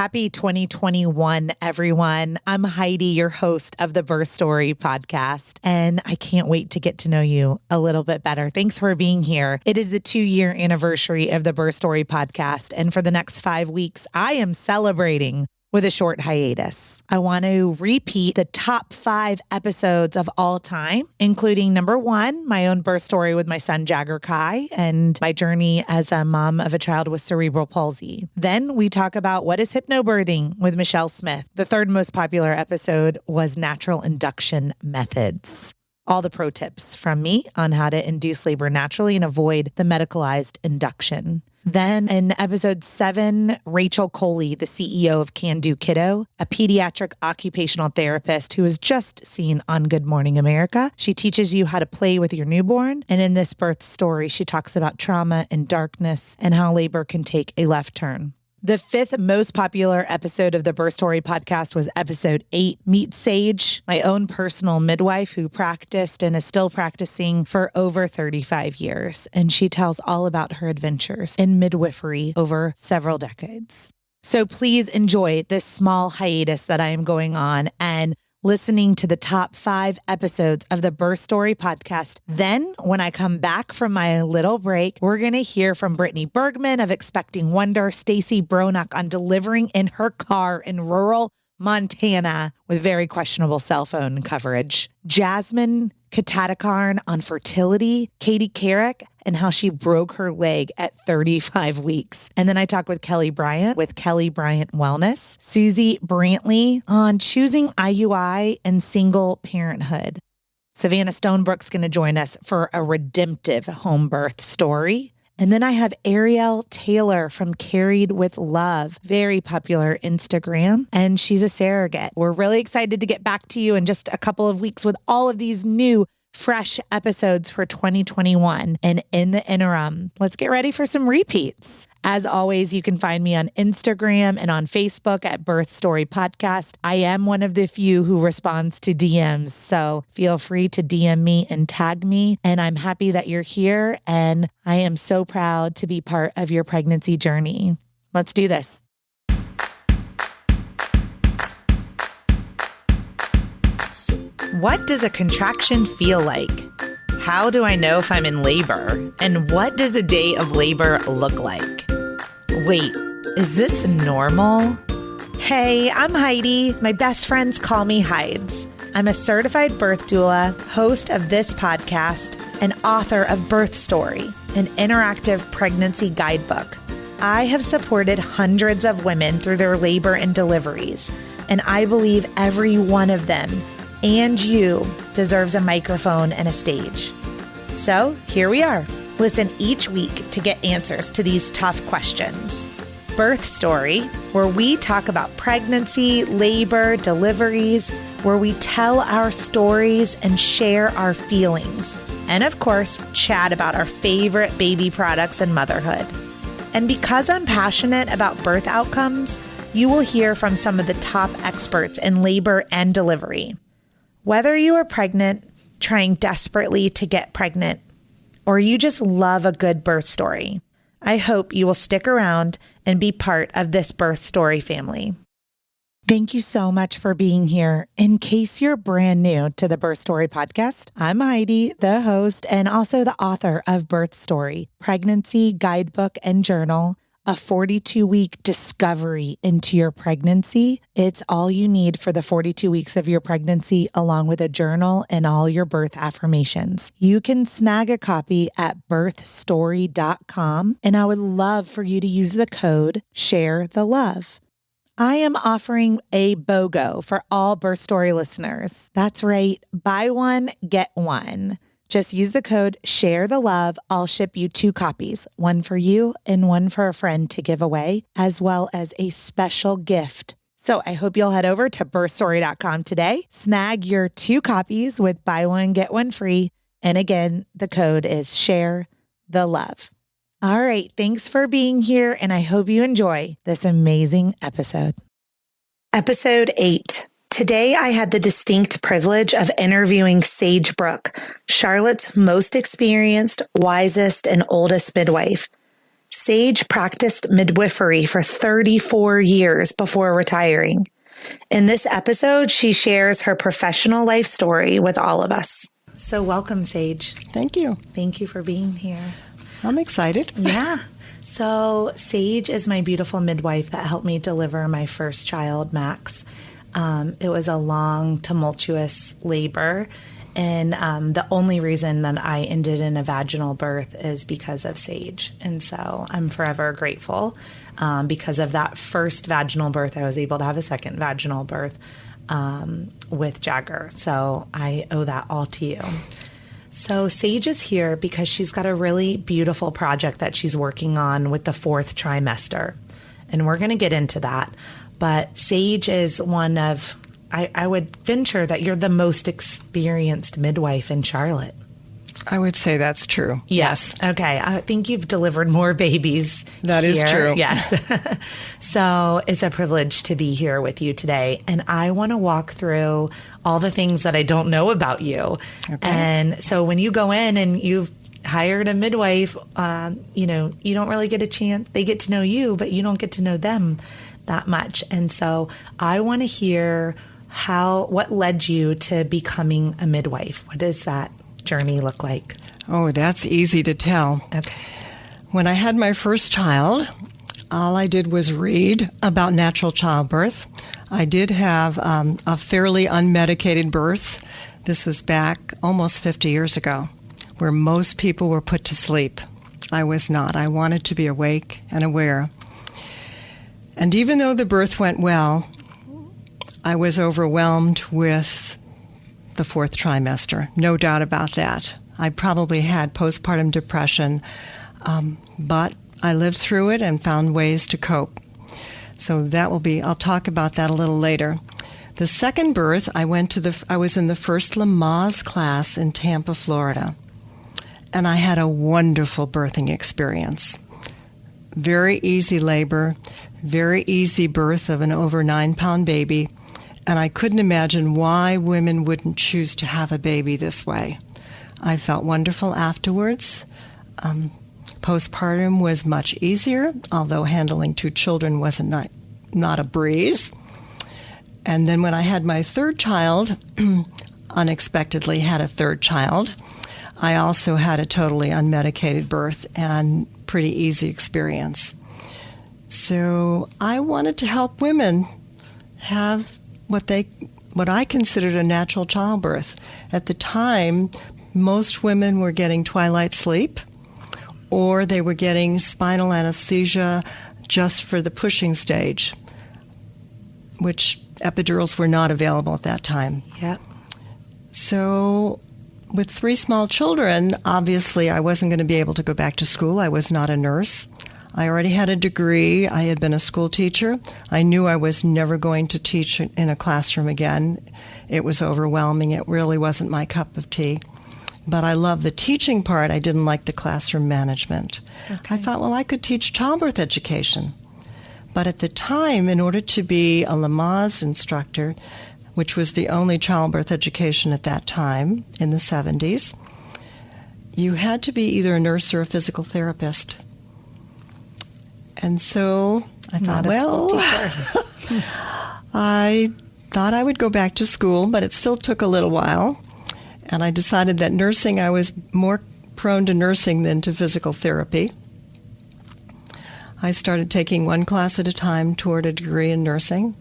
Happy 2021, everyone. I'm Heidi, your host of the Birth Story podcast, and I can't wait to get to know you a little bit better. Thanks for being here. It is the 2-year anniversary of the Birth Story podcast, and for the next 5 weeks, I am celebrating with a short hiatus. I want to repeat the top 5 episodes of all time, including number 1, my own birth story with my son Jagger Kai and my journey as a mom of a child with cerebral palsy. Then we talk about what is hypnobirthing with Michelle Smith. The 3rd most popular episode was natural induction methods. All the pro tips from me on how to induce labor naturally and avoid the medicalized induction. Then in episode 7, Rachel Coley, the CEO of Can Do Kiddo, a pediatric occupational therapist who was just seen on Good Morning America. She teaches you how to play with your newborn. And in this birth story, she talks about trauma and darkness and how labor can take a left turn. The 5th most popular episode of the Birth Story podcast was episode 8, Meet Sage, my own personal midwife who practiced and is still practicing for over 35 years. And she tells all about her adventures in midwifery over several decades. So please enjoy this small hiatus that I am going on and listening to the top 5 episodes of the Birth Story podcast. Then, when I come back from my little break, we're going to hear from Brittany Bergman of Expecting Wonder, Stacy Bronuck on delivering in her car in rural Montana with very questionable cell phone coverage, Jasmine Katatakarn on fertility, Katie Carrick and how she broke her leg at 35 weeks. And then I talk with Kelly Bryant with Kelly Bryant Wellness, Susie Brantley on choosing IUI and single parenthood. Savannah Stonebrook's going to join us for a redemptive home birth story. And then I have Ariel Taylor from Carried with Love, very popular Instagram, and she's a surrogate. We're really excited to get back to you in just a couple of weeks with all of these new, fresh episodes for 2021. And in the interim, let's get ready for some repeats. As always, you can find me on Instagram and on Facebook at Birth Story Podcast. I am one of the few who responds to DMs, so feel free to DM me and tag me. And I'm happy that you're here, and I am so proud to be part of your pregnancy journey. Let's do this. What does a contraction feel like? How do I know if I'm in labor? And what does a day of labor look like? Wait, is this normal? Hey, I'm Heidi. My best friends call me Hides. I'm a certified birth doula, host of this podcast, and author of Birth Story, an interactive pregnancy guidebook. I have supported hundreds of women through their labor and deliveries, and I believe every one of them and you deserves a microphone and a stage. So here we are. Listen each week to get answers to these tough questions. Birth Story, where we talk about pregnancy, labor, deliveries, where we tell our stories and share our feelings. And of course, chat about our favorite baby products and motherhood. And because I'm passionate about birth outcomes, you will hear from some of the top experts in labor and delivery. Whether you are pregnant, trying desperately to get pregnant, or you just love a good birth story, I hope you will stick around and be part of this Birth Story family. Thank you so much for being here. In case you're brand new to the Birth Story podcast, I'm Heidi, the host and also the author of Birth Story, Pregnancy Guidebook and Journal, a 42-week discovery into your pregnancy. It's all you need for the 42 weeks of your pregnancy, along with a journal and all your birth affirmations. You can snag a copy at birthstory.com, and I would love for you to use the code SHARETHELOVE. I am offering a BOGO for all Birth Story listeners. That's right, buy one, get one. Just use the code SHARETHELOVE. I'll ship you 2 copies, one for you and one for a friend to give away, as well as a special gift. So I hope you'll head over to birthstory.com today, snag your 2 copies with buy one, get one free. And again, the code is SHARETHELOVE. All right, thanks for being here, and I hope you enjoy this amazing episode. Episode 8. Today, I had the distinct privilege of interviewing Sage Brooke, Charlotte's most experienced, wisest, and oldest midwife. Sage practiced midwifery for 34 years before retiring. In this episode, she shares her professional life story with all of us. So welcome, Sage. Thank you. Thank you for being here. I'm excited. Yeah. So Sage is my beautiful midwife that helped me deliver my first child, Max. It was a long, tumultuous labor. And the only reason that I ended in a vaginal birth is because of Sage. And so I'm forever grateful. Because of that first vaginal birth, I was able to have a second vaginal birth with Jagger. So I owe that all to you. So Sage is here because she's got a really beautiful project that she's working on with the 4th trimester. And we're going to get into that. But Sage is one of, I would venture that you're the most experienced midwife in Charlotte. I would say that's true. Yes. Okay. I think you've delivered more babies. That is true. Yes. So it's a privilege to be here with you today. And I want to walk through all the things that I don't know about you. Okay. And so when you go in and you've hired a midwife, you don't really get a chance. They get to know you, but you don't get to know them that much. And so I want to hear what led you to becoming a midwife? What does that journey look like? Oh, that's easy to tell. Okay. When I had my first child, all I did was read about natural childbirth. I did have a fairly unmedicated birth. This was back almost 50 years ago, where most people were put to sleep. I was not. I wanted to be awake and aware. And even though the birth went well, I was overwhelmed with the 4th trimester, no doubt about that. I probably had postpartum depression, but I lived through it and found ways to cope. So I'll talk about that a little later. The second birth, I was in the first Lamaze class in Tampa, Florida, and I had a wonderful birthing experience. Very easy labor, very easy birth of an over 9-pound baby. And I couldn't imagine why women wouldn't choose to have a baby this way. I felt wonderful afterwards. Postpartum was much easier, although handling 2 children wasn't not a breeze. And then when I had my third child, unexpectedly had a third child, I also had a totally unmedicated birth and pretty easy experience. So I wanted to help women have what I considered a natural childbirth. At the time, most women were getting twilight sleep, or they were getting spinal anesthesia just for the pushing stage, which epidurals were not available at that time. Yeah. So with 3 small children, obviously I wasn't going to be able to go back to school. I was not a nurse. I already had a degree. I had been a school teacher. I knew I was never going to teach in a classroom again. It was overwhelming. It really wasn't my cup of tea. But I loved the teaching part. I didn't like the classroom management. Okay. I thought, well, I could teach childbirth education. But at the time, in order to be a Lamaze instructor, which was the only childbirth education at that time in the 70s, you had to be either a nurse or a physical therapist. And so I thought, I thought I would go back to school, but it still took a little while. And I decided that nursing, I was more prone to nursing than to physical therapy. I started taking 1 class at a time toward a degree in nursing.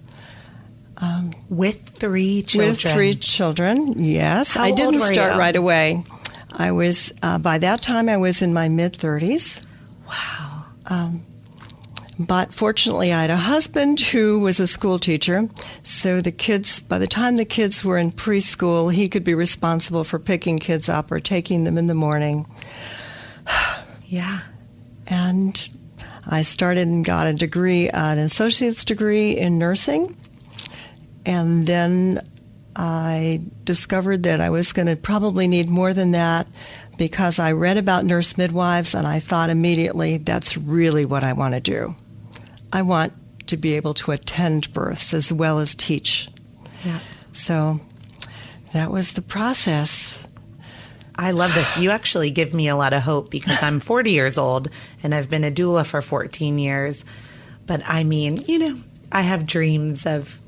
With 3 children? With 3 children, yes. How I didn't old were start you? right away. I was, by that time, I was in my mid-30s. Wow. But fortunately, I had a husband who was a school teacher, so by the time the kids were in preschool, he could be responsible for picking kids up or taking them in the morning. Yeah. And I started and got an associate's degree in nursing, and then I discovered that I was going to probably need more than that because I read about nurse midwives, and I thought immediately, that's really what I want to do. I want to be able to attend births as well as teach. Yeah. So that was the process. I love this. You actually give me a lot of hope because I'm 40 years old and I've been a doula for 14 years. But I mean, I have dreams of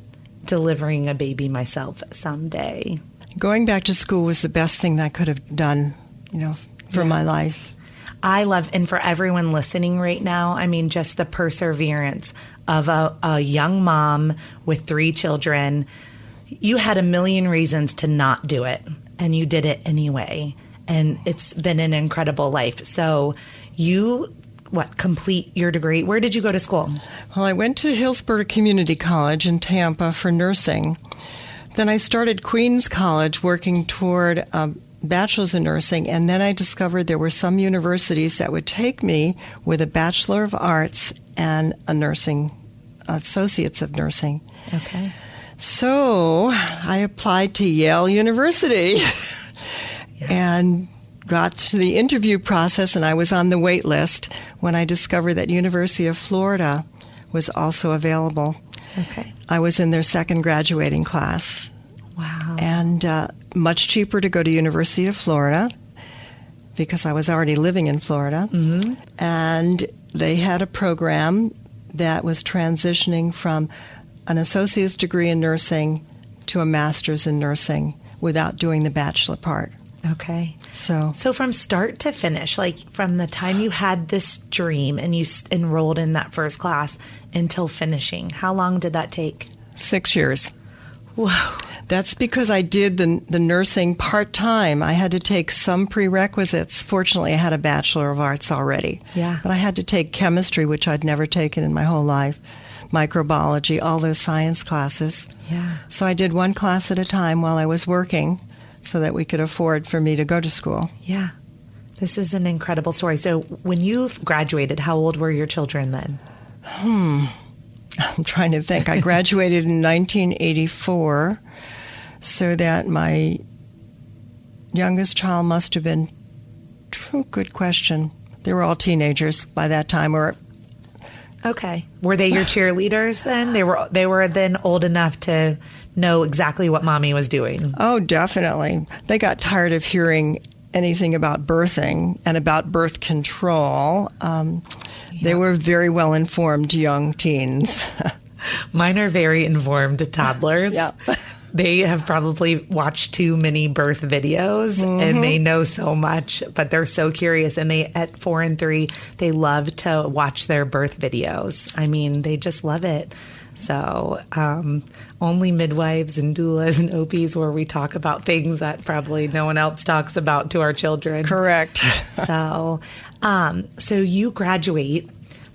delivering a baby myself someday. Going back to school was the best thing that I could have done, for my life. I love, and for everyone listening right now, I mean, just the perseverance of a young mom with 3 children. You had a million reasons to not do it, and you did it anyway. And it's been an incredible life. So you, complete your degree? Where did you go to school? Well, I went to Hillsborough Community College in Tampa for nursing. Then I started Queens College working toward a bachelor's in nursing, and then I discovered there were some universities that would take me with a Bachelor of Arts and a nursing, Associates of Nursing. Okay. So I applied to Yale University and got to the interview process, and I was on the wait list when I discovered that University of Florida was also available. Okay. I was in their second graduating class. Wow. And much cheaper to go to University of Florida because I was already living in Florida. Mm-hmm. And they had a program that was transitioning from an associate's degree in nursing to a master's in nursing without doing the bachelor part. Okay. So from start to finish, like from the time you had this dream and you enrolled in that first class until finishing, how long did that take? 6 years. Whoa. That's because I did the nursing part-time. I had to take some prerequisites. Fortunately, I had a Bachelor of Arts already. Yeah. But I had to take chemistry, which I'd never taken in my whole life, microbiology, all those science classes. Yeah. So I did one class at a time while I was working so that we could afford for me to go to school. Yeah. This is an incredible story. So when you graduated, how old were your children then? I'm trying to think. I graduated in 1984, so that my youngest child must have been, good question. They were all teenagers by that time. Okay. Were they your cheerleaders then? They were then old enough to know exactly what mommy was doing. Oh, definitely. They got tired of hearing anything about birthing and about birth control. They were very well-informed young teens. Mine are very informed toddlers. Yeah. They have probably watched too many birth videos and they know so much, but they're so curious. And they, at 4 and 3, they love to watch their birth videos. I mean, they just love it. So only midwives and doulas and OBs where we talk about things that probably no one else talks about to our children. Correct. So you graduate,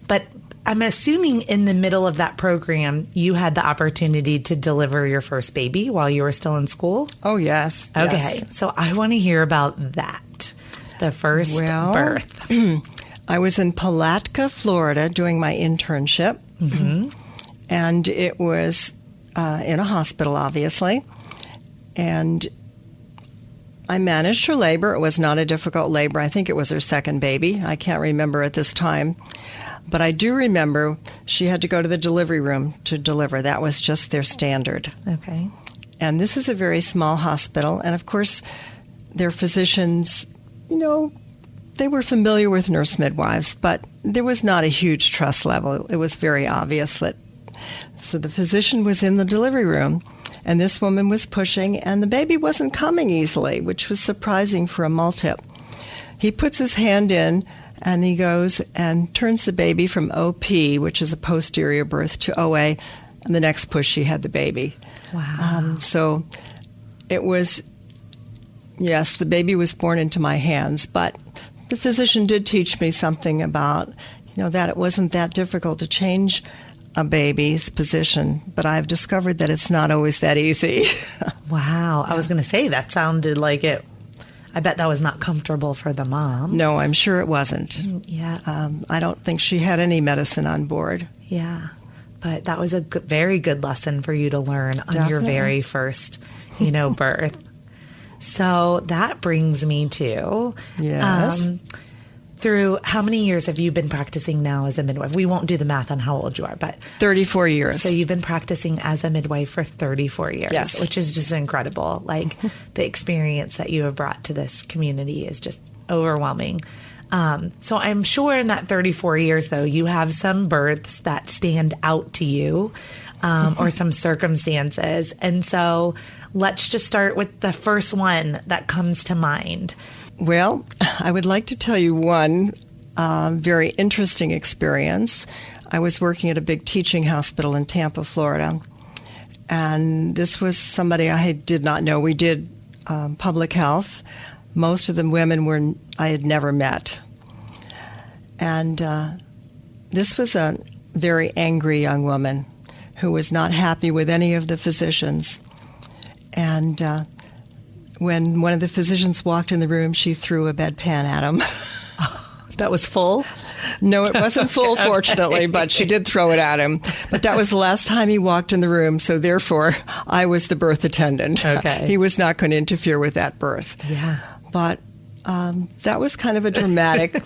but I'm assuming in the middle of that program, you had the opportunity to deliver your first baby while you were still in school? Oh, yes. Okay. Yes. So I want to hear about that, the first birth. I was in Palatka, Florida, doing my internship. Mm-hmm. And it was in a hospital, obviously. And I managed her labor. It was not a difficult labor. I think it was her second baby. I can't remember at this time. But I do remember she had to go to the delivery room to deliver. That was just their standard. Okay. And this is a very small hospital. And, of course, their physicians, they were familiar with nurse midwives, but there was not a huge trust level. It was very obvious that. So the physician was in the delivery room, and this woman was pushing, and the baby wasn't coming easily, which was surprising for a multip. He puts his hand in, and he goes and turns the baby from OP, which is a posterior birth, to OA, and the next push she had the baby. Wow. So it was, yes, the baby was born into my hands, but the physician did teach me something about, that it wasn't that difficult to change a baby's position, but I've discovered that it's not always that easy. Wow. I was going to say, that sounded like it. I bet that was not comfortable for the mom. No, I'm sure it wasn't. Yeah. I don't think she had any medicine on board. Yeah. But that was a very good lesson for you to learn on Definitely. your very first, birth. So that brings me to, Yes. through how many years have you been practicing now as a midwife? We won't do the math on how old you are, but 34 years. So you've been practicing as a midwife for 34 years, yes. Which is just incredible. Like the experience that you have brought to this community is just overwhelming. So I'm sure in that 34 years, though, you have some births that stand out to you, or some circumstances. And so let's just start with the first one that comes to mind. Well, I would like to tell you one very interesting experience. I was working at a big teaching hospital in Tampa, Florida, and this was somebody I did not know. We did public health. Most of the women I had never met. And this was a very angry young woman who was not happy with any of the physicians. And when one of the physicians walked in the room, she threw a bedpan at him. That was full? No, it wasn't full, fortunately, but she did throw it at him. But that was the last time he walked in the room, so therefore I was the birth attendant. Okay. He was not going to interfere with that birth. Yeah. But that was kind of a dramatic.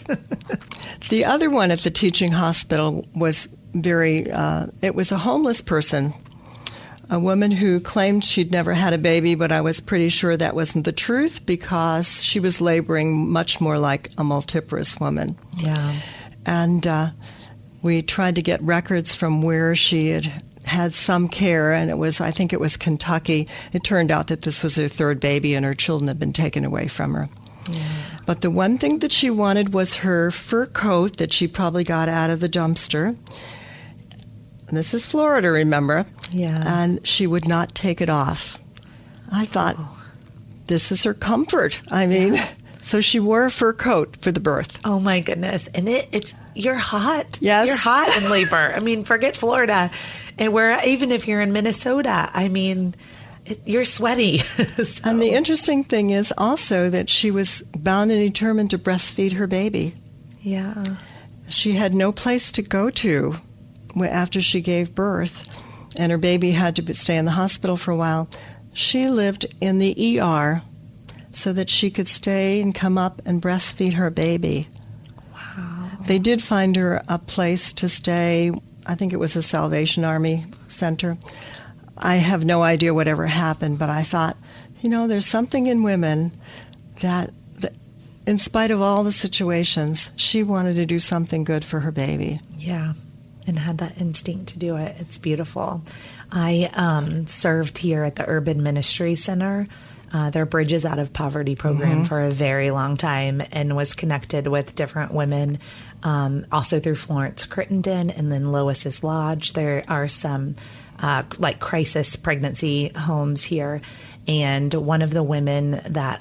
The other one at the teaching hospital was it was a homeless person, a woman who claimed she'd never had a baby, but I was pretty sure that wasn't the truth because she was laboring much more like a multiparous woman. Yeah. And we tried to get records from where she had some care, and I think it was Kentucky. It turned out that this was her third baby and her children had been taken away from her. Yeah. But the one thing that she wanted was her fur coat that she probably got out of the dumpster. And this is Florida, remember? Yeah. And she would not take it off. I thought, this is her comfort. I mean, so she wore a fur coat for the birth. Oh my goodness. And you're hot. Yes. You're hot in labor. I mean, forget Florida. And even if you're in Minnesota, I mean, you're sweaty. So. And the interesting thing is also that she was bound and determined to breastfeed her baby. Yeah. She had no place to go to after she gave birth, and her baby had to stay in the hospital for a while. She lived in the ER so that she could stay and come up and breastfeed her baby. Wow. They did find her a place to stay. I think it was a Salvation Army center. I have no idea whatever happened, but I thought, there's something in women that in spite of all the situations, she wanted to do something good for her baby. Yeah. And had that instinct to do it. It's beautiful. I served here at the Urban Ministry Center, their Bridges Out of Poverty program, for a very long time, and was connected with different women, also through Florence Crittenden and then Lois's Lodge. There are some crisis pregnancy homes here. And one of the women that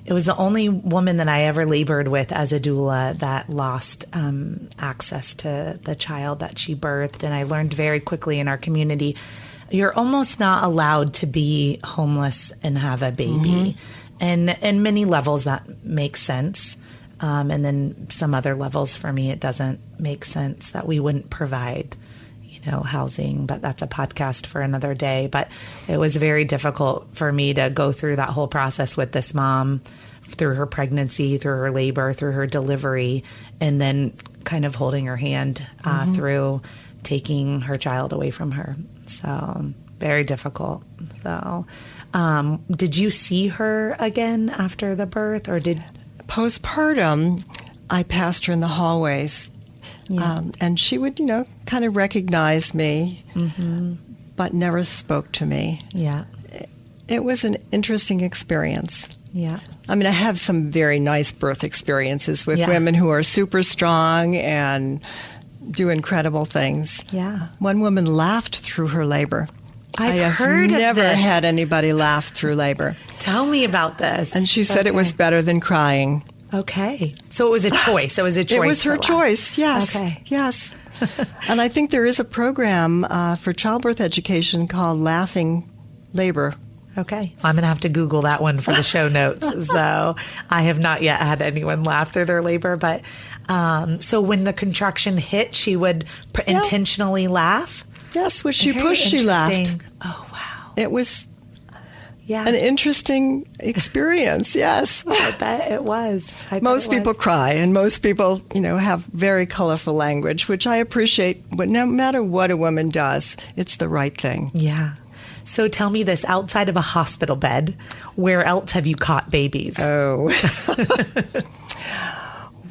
it was the only woman that I ever labored with as a doula that lost access to the child that she birthed. And I learned very quickly in our community, you're almost not allowed to be homeless and have a baby. And in many levels that makes sense. And then some other levels for me, it doesn't make sense that we wouldn't provide housing, but that's a podcast for another day. But it was very difficult for me to go through that whole process with this mom, through her pregnancy, through her labor, through her delivery, and then kind of holding her hand through taking her child away from her. So very difficult. So did you see her again after the birth, or did... Postpartum, I passed her in the hallways. Yeah. And she would, kind of recognize me, but never spoke to me. Yeah. It was an interesting experience. Yeah. I mean, I have some very nice birth experiences with women who are super strong and do incredible things. Yeah. One woman laughed through her labor. I have never had anybody laugh through labor. Tell me about this. And she said it was better than crying. Okay. So it was a choice. It was her choice, yes. Okay. Yes. And I think there is a program for childbirth education called Laughing Labor. Okay. I'm going to have to Google that one for the show notes. So I have not yet had anyone laugh through their labor. But so when the contraction hit, she would intentionally laugh? Yes. When she pushed, she laughed. Oh, wow. It was... Yeah. An interesting experience, yes. I bet it was. Most people cry, and most people, have very colorful language, which I appreciate. But no matter what a woman does, it's the right thing. Yeah. So tell me this, outside of a hospital bed, where else have you caught babies? Oh.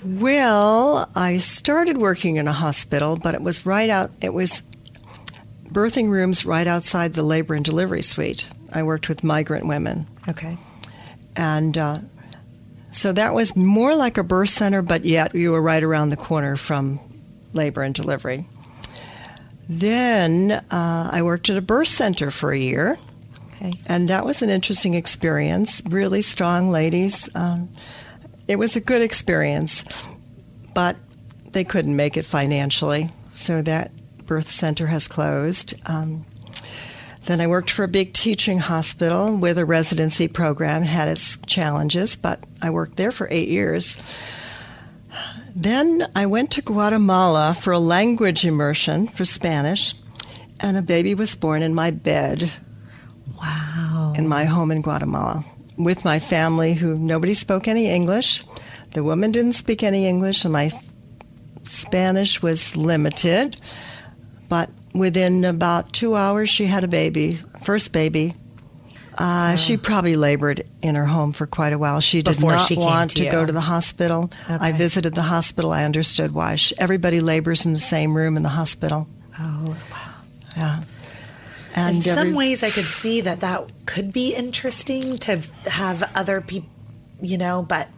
Well, I started working in a hospital, but it was birthing rooms right outside the labor and delivery suite. I worked with migrant women. Okay. And so that was more like a birth center, but yet you were right around the corner from labor and delivery. Then I worked at a birth center for a year. Okay. And that was an interesting experience. Really strong ladies. It was a good experience, but they couldn't make it financially, so that birth center has closed. Then I worked for a big teaching hospital with a residency program. It had its challenges, but I worked there for 8 years. Then I went to Guatemala for a language immersion for Spanish, and a baby was born in my bed. Wow. In my home in Guatemala with my family, who nobody spoke any English. The woman didn't speak any English, and my Spanish was limited. But within about 2 hours, she had a baby, first baby. She probably labored in her home for quite a while. She did not want to go to the hospital. Okay. I visited the hospital. I understood why. Everybody labors in the same room in the hospital. Oh, wow. Yeah. And in some ways, I could see that could be interesting to have other people, but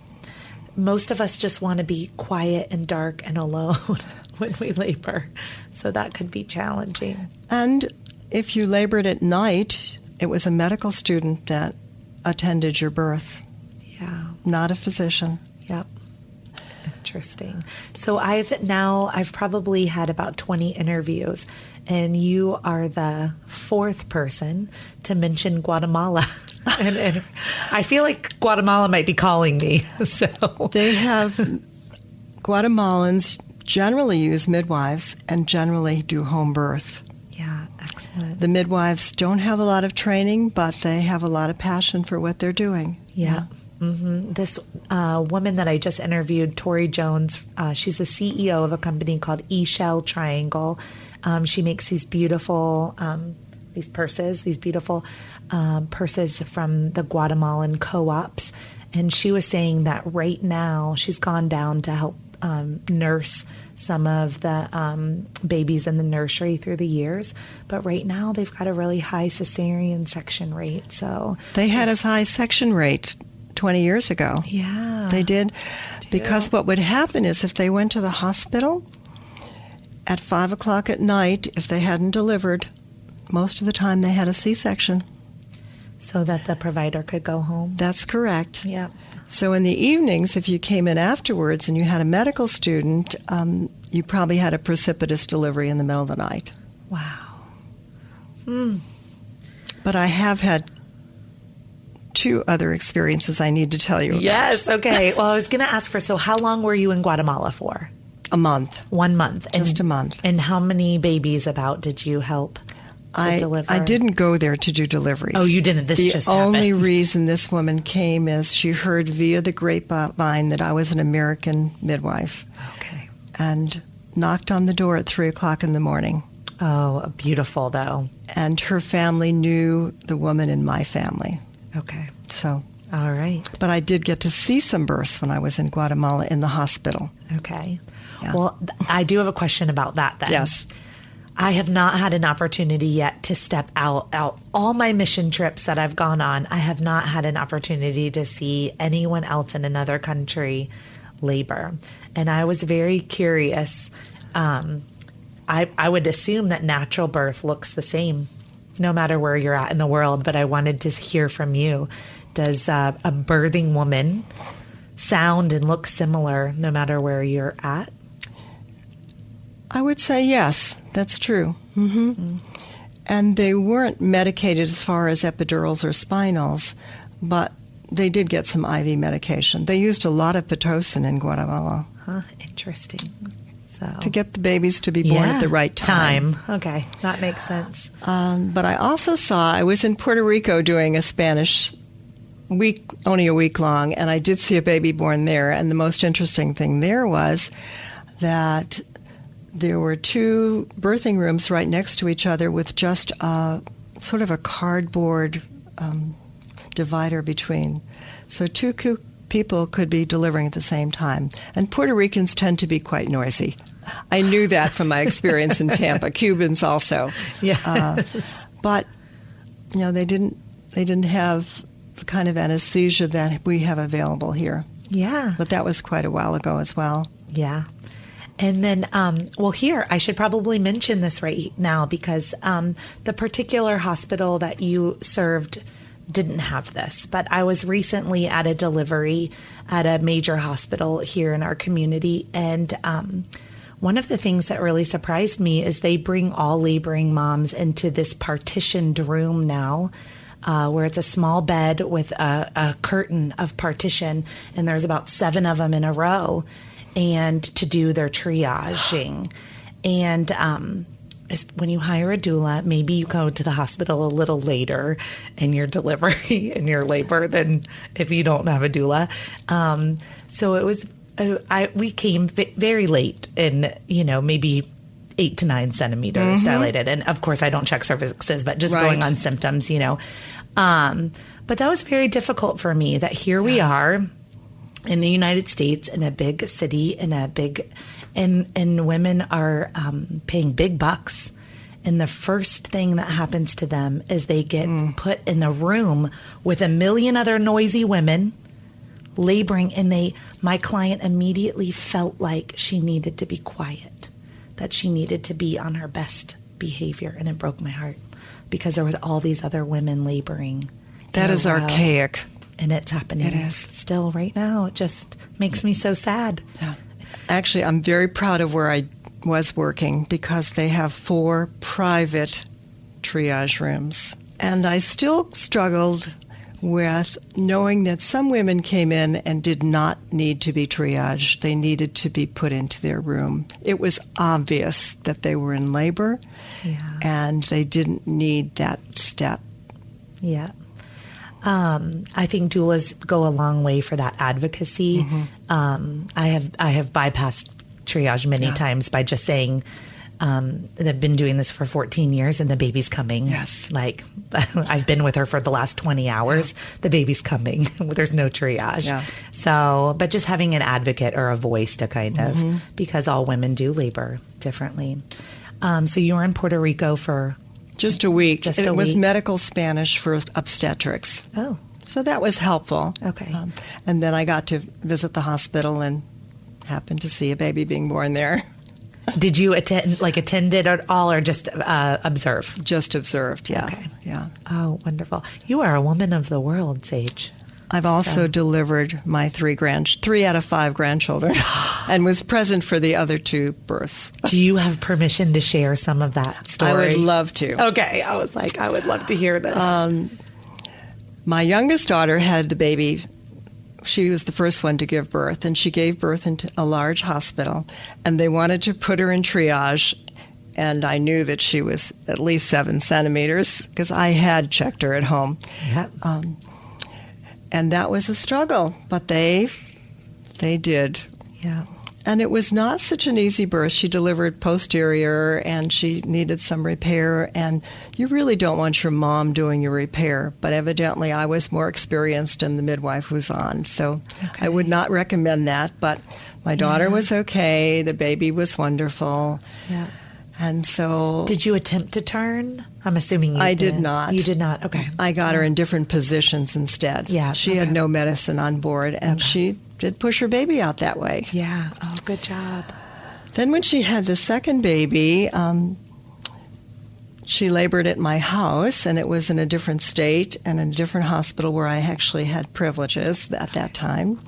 most of us just want to be quiet and dark and alone when we labor. So that could be challenging. And if you labored at night, it was a medical student that attended your birth. Yeah. Not a physician. Yep. Interesting. So I've probably had about 20 interviews, and you are the fourth person to mention Guatemala. and I feel like Guatemala might be calling me. So they have Guatemalans generally use midwives and generally do home birth. Yeah, excellent. The midwives don't have a lot of training, but they have a lot of passion for what they're doing. Yeah. Mm-hmm. This woman that I just interviewed, Tori Jones, she's the CEO of a company called eShell Triangle. She makes these beautiful purses from the Guatemalan co-ops. And she was saying that right now she's gone down to help nurse some of the babies in the nursery through the years. But right now they've got a really high cesarean section rate. So they had as high section rate 20 years ago. Yeah. They did. Because what would happen is if they went to the hospital at 5 o'clock at night, if they hadn't delivered, most of the time they had a C-section. So that the provider could go home? That's correct. Yeah. So in the evenings, if you came in afterwards and you had a medical student, you probably had a precipitous delivery in the middle of the night. Wow. But I have had 2 other experiences I need to tell you about. Yes, okay. Well, I was going to ask so how long were you in Guatemala for? A month. 1 month. Just a month. And how many babies about did you help to deliver? I didn't go there to do deliveries. Oh, you didn't? This just happened. The only reason this woman came is she heard via the grapevine that I was an American midwife. Okay. And knocked on the door at 3 o'clock in the morning. Oh, beautiful, though. And her family knew the woman in my family. Okay. So. All right. But I did get to see some births when I was in Guatemala in the hospital. Okay. Yeah. Well, I do have a question about that then. Yes. I have not had an opportunity yet to step out. All my mission trips that I've gone on, I have not had an opportunity to see anyone else in another country labor. And I was very curious. I would assume that natural birth looks the same no matter where you're at in the world, but I wanted to hear from you. Does a birthing woman sound and look similar no matter where you're at? I would say yes, that's true. Mm-hmm. Mm-hmm. And they weren't medicated as far as epidurals or spinals, but they did get some IV medication. They used a lot of Pitocin in Guatemala. Huh, interesting. to get the babies to be born at the right time. Okay, that makes sense. But I also I was in Puerto Rico doing a Spanish week, only a week long, and I did see a baby born there. And the most interesting thing there was that there were 2 birthing rooms right next to each other with just sort of a cardboard divider between. So 2 people could be delivering at the same time. And Puerto Ricans tend to be quite noisy. I knew that from my experience in Tampa. Cubans also. Yeah. But they didn't have the kind of anesthesia that we have available here. Yeah. But that was quite a while ago as well. Yeah. And then, here, I should probably mention this right now because the particular hospital that you served didn't have this. But I was recently at a delivery at a major hospital here in our community. And one of the things that really surprised me is they bring all laboring moms into this partitioned room now. Where it's a small bed with a curtain of partition, and there's about 7 of them in a row, and to do their triaging. And when you hire a doula, maybe you go to the hospital a little later in your delivery, in your labor, than if you don't have a doula. So it was, we came very late, and maybe 8 to 9 centimeters dilated. And of course, I don't check cervixes, but just going on symptoms, But that was very difficult for me, that here we are in the United States, in a big city, and women are paying big bucks. And the first thing that happens to them is they get put in a room with a million other noisy women laboring. And my client immediately felt like she needed to be quiet, that she needed to be on her best behavior. And it broke my heart because there was all these other women laboring. That is archaic. And it's happening. It is. Still right now. It just makes me so sad. Yeah. Actually, I'm very proud of where I was working because they have 4 private triage rooms. And I still struggled with knowing that some women came in and did not need to be triaged. They needed to be put into their room. It was obvious that they were in labor, and they didn't need that step. Yeah. I think doulas go a long way for that advocacy. I have bypassed triage many times by just saying, I've been doing this for 14 years and the baby's coming. Yes. Like, I've been with her for the last 20 hours. The baby's coming. There's no triage. Yeah. So, but just having an advocate or a voice to kind of, because all women do labor differently. So you were in Puerto Rico for... Just a week. It was medical Spanish for obstetrics. Oh. So that was helpful. Okay. And then I got to visit the hospital and happened to see a baby being born there. Did you attend it at all, or just observe? Just observed, yeah. Okay. Yeah. Oh, wonderful. You are a woman of the world, Sage. I've also delivered my 3 out of 5 grandchildren and was present for the other 2 births. Do you have permission to share some of that story? I would love to. Okay. I was like, I would love to hear this. My youngest daughter had the baby. She was the first one to give birth, and she gave birth into a large hospital, and they wanted to put her in triage, and I knew that she was at least 7 centimeters because I had checked her at home. Yep. And that was a struggle, but they did. Yeah. And it was not such an easy birth. She delivered posterior, and she needed some repair, and you really don't want your mom doing your repair. But evidently I was more experienced and the midwife was on, so I would not recommend that. But my daughter was okay. The baby was wonderful. Yeah. And so... Did you attempt to turn? I'm assuming you did not. You did not? Okay. I got her in different positions instead. Yeah. She had no medicine on board, and she did push her baby out that way. Yeah. Oh, good job. Then when she had the second baby, she labored at my house, and it was in a different state and in a different hospital where I actually had privileges at that time.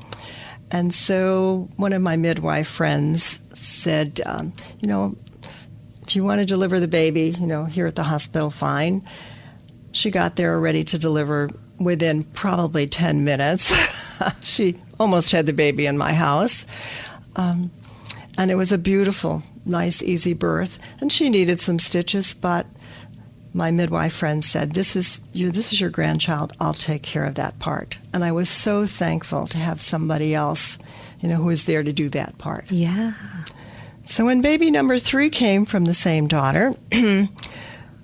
And so one of my midwife friends said, if you want to deliver the baby, here at the hospital, fine. She got there ready to deliver within probably 10 minutes. She almost had the baby in my house. And And it was a beautiful, nice, easy birth. And she needed some stitches, but my midwife friend said, this is your grandchild. I'll take care of that part. And I was so thankful to have somebody else, who was there to do that part. Yeah. So when baby number 3 came from the same daughter,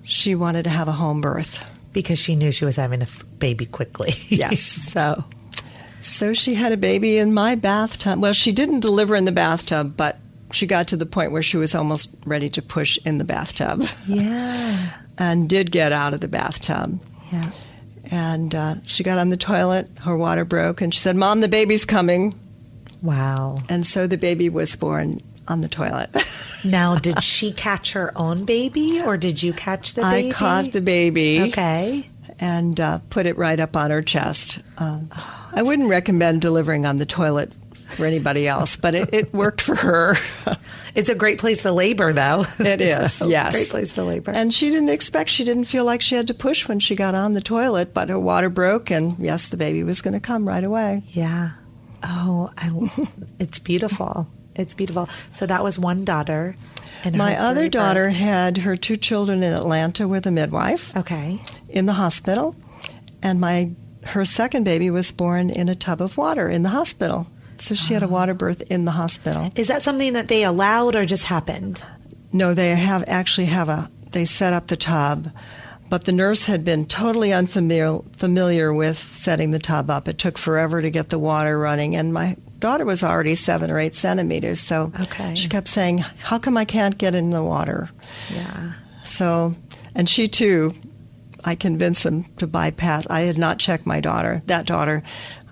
she wanted to have a home birth. Because she knew she was having a baby quickly. Yes. So she had a baby in my bathtub. Well, she didn't deliver in the bathtub, but she got to the point where she was almost ready to push in the bathtub. Yeah. And did get out of the bathtub. Yeah. And she got on the toilet, her water broke, and she said, "Mom, the baby's coming." Wow. And so the baby was born on the toilet. Now, did she catch her own baby, or did you catch the baby? I caught the baby. Okay. And put it right up on her chest. I wouldn't recommend delivering on the toilet for anybody else, but it worked for her. It's a great place to labor, though. It is, yes. Great place to labor. And she didn't feel like she had to push when she got on the toilet, but her water broke, and yes, the baby was going to come right away. Yeah. Oh, it's beautiful. It's beautiful. So that was one daughter. And my other daughter had her 2 children in Atlanta with a midwife. Okay. In the hospital. And her second baby was born in a tub of water in the hospital. So she had a water birth in the hospital. Is that something that they allowed or just happened? No, they they set up the tub, but the nurse had been totally unfamiliar with setting the tub up. It took forever to get the water running, and my daughter was already 7 or 8 centimeters, so she kept saying, "How come I can't get in the water?" Yeah. So, and she too, I convinced them to bypass. I had not checked my daughter. That daughter,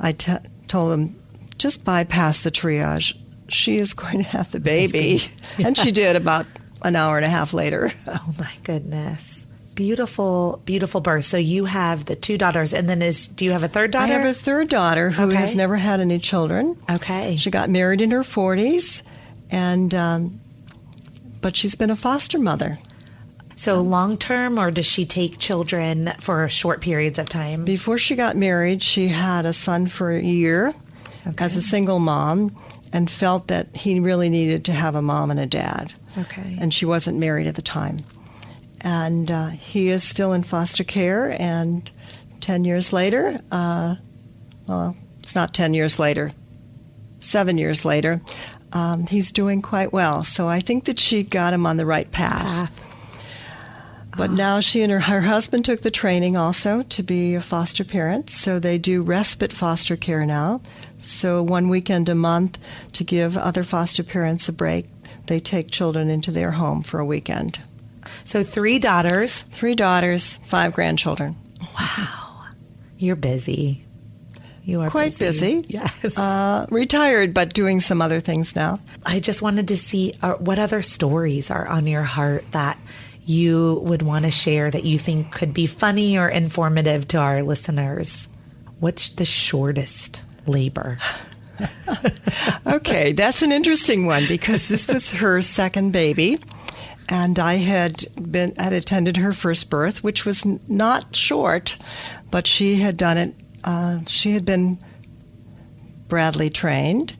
I told them, just bypass the triage. She is going to have the baby. Yeah. And she did about an hour and a half later. Oh, my goodness. Beautiful, beautiful birth. So you have the 2 daughters, and then do you have a third daughter? I have a third daughter who has never had any children. Okay. She got married in her 40s, but she's been a foster mother. So long-term, or does she take children for short periods of time? Before she got married, she had a son for a year as a single mom, and felt that he really needed to have a mom and a dad. Okay. And she wasn't married at the time. And he is still in foster care, and 10 years later, well, it's not 10 years later, 7 years later, he's doing quite well. So I think that she got him on the right path. But now she and her husband took the training also to be a foster parent, so they do respite foster care now. So 1 weekend a month to give other foster parents a break, they take children into their home for a weekend. So 3 daughters. 3 daughters, 5 grandchildren. Wow. You're busy. You are quite busy. Yes. Retired, but doing some other things now. I just wanted to see what other stories are on your heart that you would want to share that you think could be funny or informative to our listeners. What's the shortest labor? Okay, that's an interesting one because this was her second baby, and I had attended her first birth, which was not short, but she had done it. She had been Bradley trained.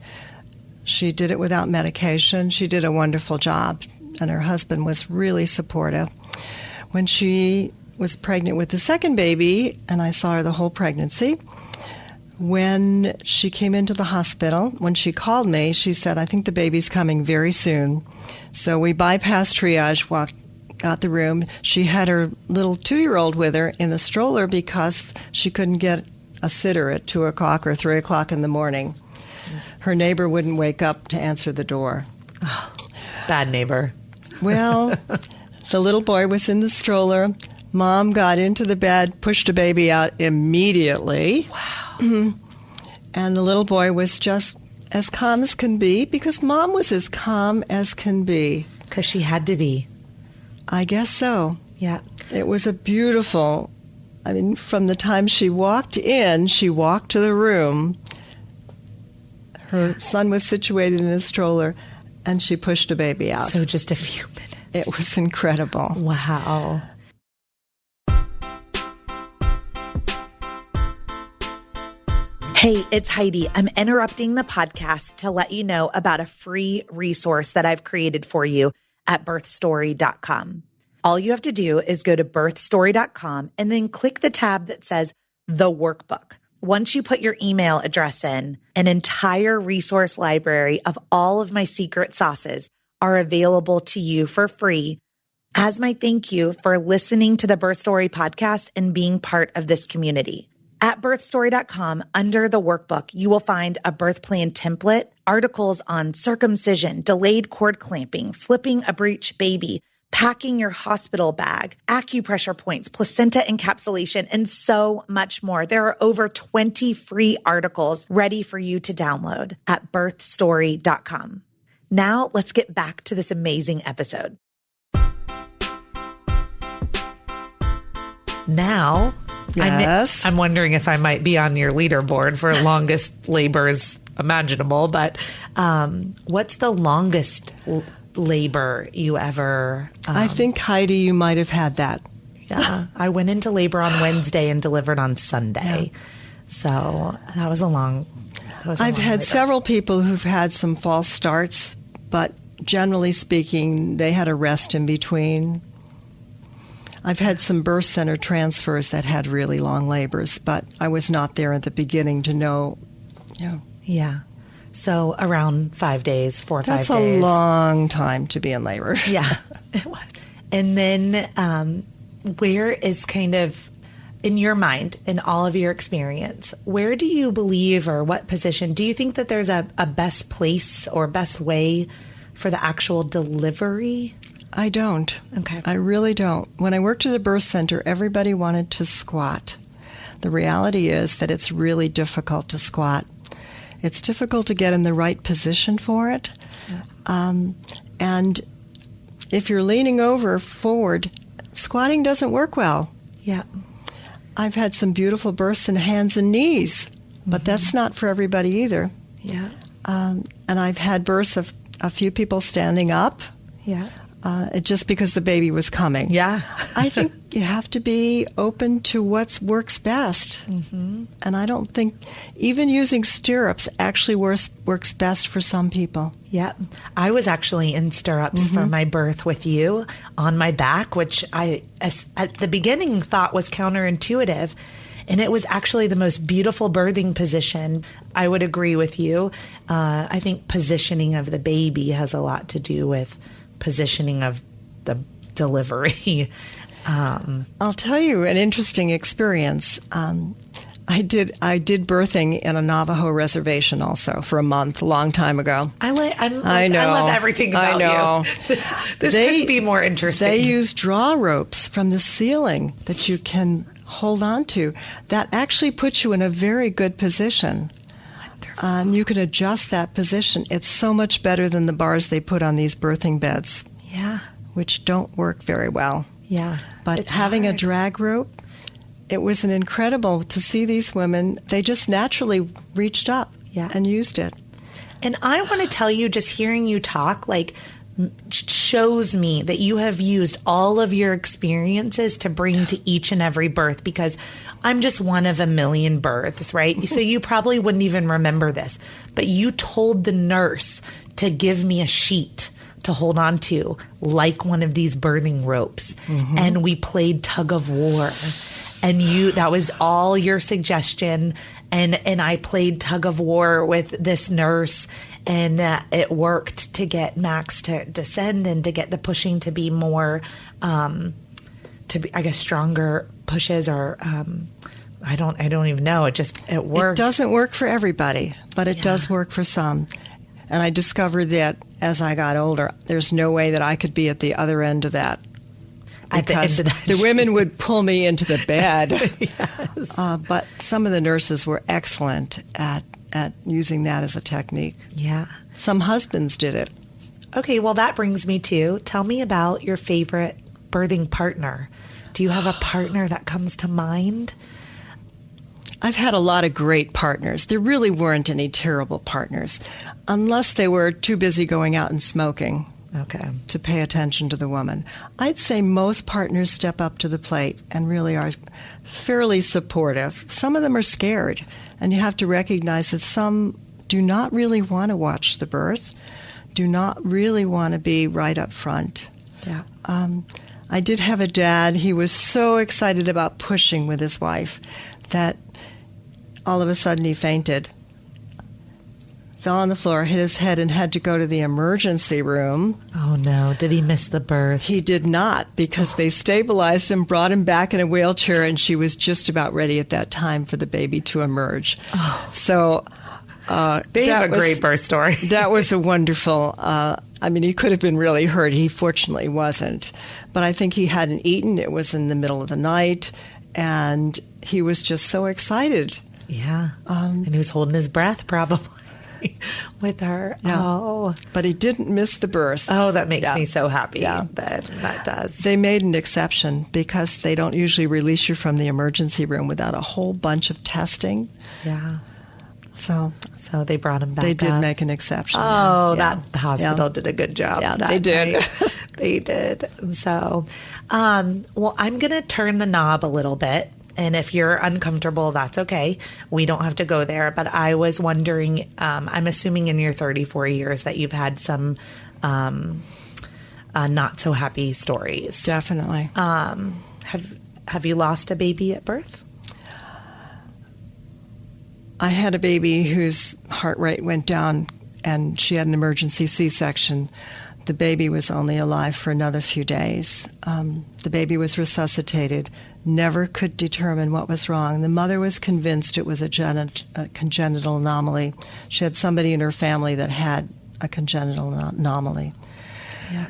She did it without medication. She did a wonderful job, and her husband was really supportive. When she was pregnant with the second baby, and I saw her the whole pregnancy, when she came into the hospital, when she called me, she said, "I think the baby's coming very soon." So we bypassed triage, got the room. She had her little 2-year-old with her in the stroller because she couldn't get a sitter at 2 o'clock or 3 o'clock in the morning. Her neighbor wouldn't wake up to answer the door. Oh, bad neighbor. Well, the little boy was in the stroller. Mom got into the bed, pushed the baby out immediately. Wow. And the little boy was just as calm as can be because Mom was as calm as can be. Because she had to be. I guess so. Yeah. It was a beautiful, from the time she walked in, she walked to the room. Her son was situated in a stroller, and she pushed a baby out. So just a few minutes. It was incredible. Wow. Hey, it's Heidi. I'm interrupting the podcast to let you know about a free resource that I've created for you at birthstory.com. All you have to do is go to birthstory.com and then click the tab that says The Workbook. Once you put your email address in, an entire resource library of all of my secret sauces are available to you for free as my thank you for listening to the Birth Story podcast and being part of this community. At birthstory.com, under the workbook, you will find a birth plan template, articles on circumcision, delayed cord clamping, flipping a breech baby, packing your hospital bag, acupressure points, placenta encapsulation, and so much more. There are over 20 free articles ready for you to download at birthstory.com. Now, let's get back to this amazing episode. Now, Yes. I'm wondering if I might be on your leaderboard for longest labors imaginable, but what's the longest labor you ever... I think, Heidi, you might have had that. Yeah. I went into labor on Wednesday and delivered on Sunday. Yeah. So that was a long... I've had several people who've had some false starts, but generally speaking, they had a rest in between. I've had some birth center transfers that had really long labors, but I was not there at the beginning to know. Yeah. So around 5 days, 4 or 5 days. That's a long time to be in labor. Yeah. It was. And then where is kind of, in your mind, in all of your experience, where do you believe, or what position, do you think that there's a best place or best way for the actual delivery? I don't. Okay. I really don't. When I worked at a birth center, everybody wanted to squat. The reality is that it's really difficult to squat. It's difficult to get in the right position for it. Yeah. And if you're leaning over forward, squatting doesn't work well. Yeah. I've had some beautiful births in hands and knees, but that's not for everybody either. Yeah. And I've had births of a few people standing up. Yeah. Just because the baby was coming. Yeah. I think you have to be open to what works best. Mm-hmm. And I don't think even using stirrups actually works best for some people. Yeah. I was actually in stirrups for my birth with you on my back, which I, at the beginning, thought was counterintuitive. And it was actually the most beautiful birthing position. I would agree with you. I think positioning of the baby has a lot to do with positioning of the delivery. I'll tell you an interesting experience. I did birthing in a Navajo reservation also for a month, a long time ago. I love everything about you. This couldn't be more interesting. They use draw ropes from the ceiling that you can hold on to. That actually puts you in a very good position. You can adjust that position. It's so much better than the bars they put on these birthing beds. Yeah. Which don't work very well. Yeah. But it's having hard. A drag rope, it was an incredible to see these women. They just naturally reached up and used it. And I want to tell you, just hearing you talk, shows me that you have used all of your experiences to bring to each and every birth, because I'm just one of a million births, right? So you probably wouldn't even remember this, but you told the nurse to give me a sheet to hold on to, like one of these birthing ropes. Mm-hmm. And we played tug of war. And that was all your suggestion. And I played tug of war with this nurse, and it worked to get Max to descend and to get the pushing to be more, stronger pushes, or I don't even know. It worked. It doesn't work for everybody, but it does work for some. And I discovered that as I got older, there's no way that I could be at the other end of that. Because the women would pull me into the bed. Yes. But some of the nurses were excellent at using that as a technique. Yeah. Some husbands did it. Okay, well, that brings me to, tell me about your favorite birthing partner. Do you have a partner that comes to mind? I've had a lot of great partners. There really weren't any terrible partners, unless they were too busy going out and smoking. Okay. to pay attention to the woman. I'd say most partners step up to the plate and really are fairly supportive. Some of them are scared, and you have to recognize that some do not really want to watch the birth, do not really want to be right up front. Yeah. I did have a dad. He was so excited about pushing with his wife that all of a sudden he fainted, fell on the floor, hit his head, and had to go to the emergency room. Oh, no. Did he miss the birth? He did not, because they stabilized him, brought him back in a wheelchair, and she was just about ready at that time for the baby to emerge. Oh. So they have a great birth story. That was a wonderful, he could have been really hurt. He fortunately wasn't. But I think he hadn't eaten. It was in the middle of the night, and he was just so excited. Yeah. And he was holding his breath probably with her. Yeah. Oh. But he didn't miss the birth. Oh, that makes me so happy. Yeah. That does. They made an exception because they don't usually release you from the emergency room without a whole bunch of testing. Yeah. So they brought him back. They did up. make an exception. Oh, yeah. that hospital did a good job. Yeah, they did. They did. And so, well, I'm going to turn the knob a little bit. And if you're uncomfortable, that's okay. We don't have to go there. But I was wondering, I'm assuming in your 34 years that you've had some not so happy stories. Definitely. Have you lost a baby at birth? I had a baby whose heart rate went down, and she had an emergency C-section. The baby was only alive for another few days. The baby was resuscitated, never could determine what was wrong. The mother was convinced it was a congenital anomaly. She had somebody in her family that had a congenital anomaly. Yeah.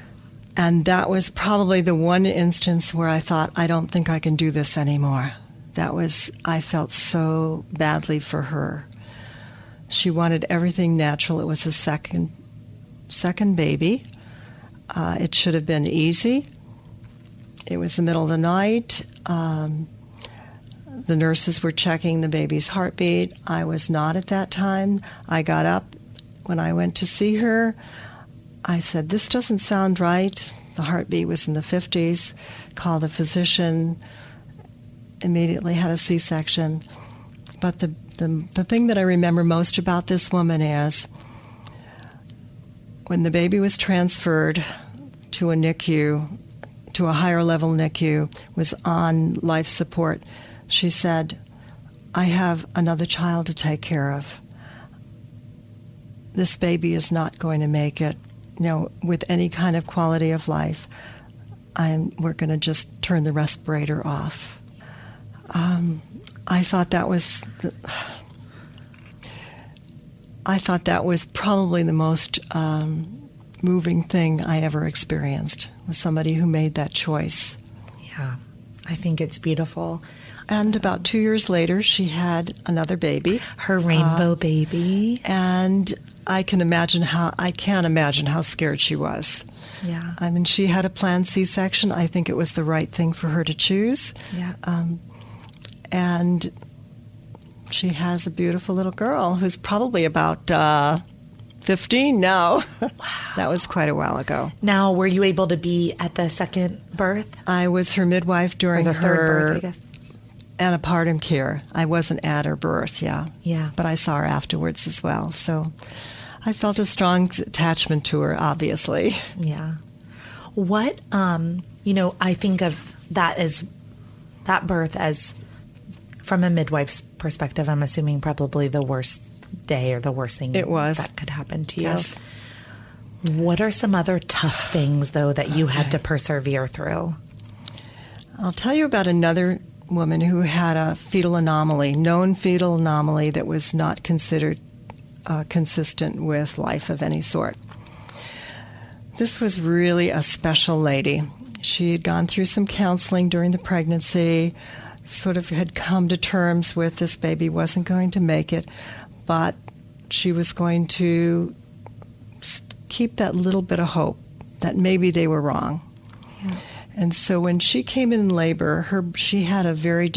And that was probably the one instance where I thought, I don't think I can do this anymore. I felt so badly for her. She wanted everything natural. It was a second baby. It should have been easy. It was the middle of the night. The nurses were checking the baby's heartbeat. I was not at that time. I got up when I went to see her. I said, this doesn't sound right. The heartbeat was in the 50s. Called the physician. Immediately had a C-section. But the thing that I remember most about this woman is when the baby was transferred to a NICU, to a higher level NICU, was on life support, she said, I have another child to take care of. This baby is not going to make it, with any kind of quality of life. We're going to just turn the respirator off. I thought that was probably the most moving thing I ever experienced, was somebody who made that choice. Yeah, I think it's beautiful. And about 2 years later, she had another baby, her rainbow baby, and I can't imagine how scared she was. Yeah, I mean, she had a planned C-section. I think it was the right thing for her to choose. Yeah. And she has a beautiful little girl who's probably about 15 now. Wow. That was quite a while ago. Now, were you able to be at the second birth? I was her midwife during the third birth, I guess. Postpartum care. I wasn't at her birth, yeah. Yeah. But I saw her afterwards as well. So I felt a strong attachment to her, obviously. Yeah. What, I think of that birth as, from a midwife's perspective, I'm assuming probably the worst day or the worst thing it was that could happen to you. Yes. What are some other tough things, though, that you had to persevere through? I'll tell you about another woman who had a known fetal anomaly that was not considered consistent with life of any sort. This was really a special lady. She had gone through some counseling during the pregnancy, sort of had come to terms with this baby wasn't going to make it, but she was going to keep that little bit of hope that maybe they were wrong. Yeah. And so when she came in labor, she had a very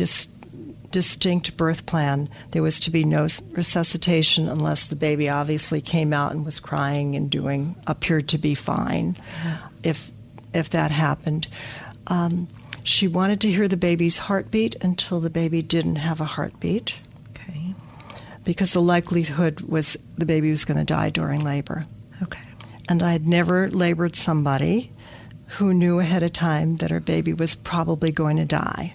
distinct birth plan. There was to be no resuscitation unless the baby obviously came out and was crying and appeared to be fine. If that happened. She wanted to hear the baby's heartbeat until the baby didn't have a heartbeat. Okay. Because the likelihood was the baby was going to die during labor. Okay. And I had never labored somebody who knew ahead of time that her baby was probably going to die.